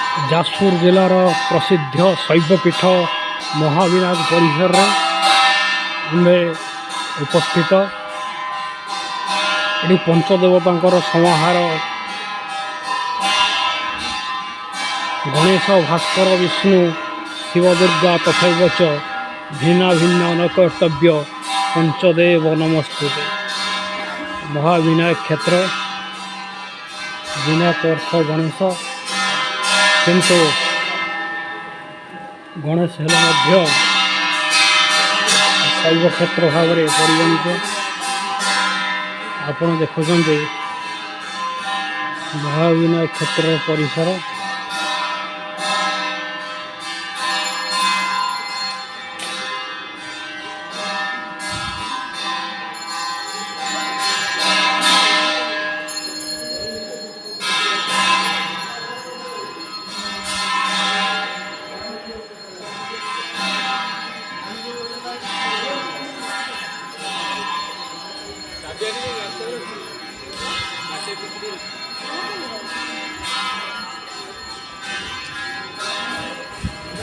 जाजपुर जिलार प्रसिद्ध शैवपीठ महाविनायक परिसर में उपस्थित ये पंचदेवता समाहार गणेश भास्कर विष्णु शिव दुर्गा तथैव च भिन्न भिन्न अनकर्तव्य पंचदेव नमस्तुते। महाविनायक क्षेत्र विनायक अर्थ गणेश किंतु गणेश हेले शैव क्षेत्र भाव में परिगणित। आपण देखुं महाविनायक क्षेत्र परिसर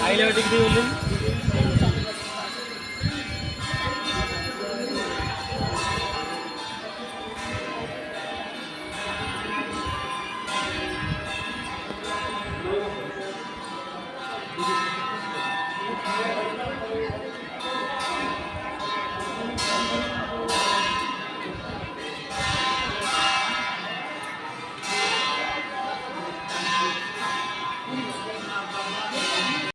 आइले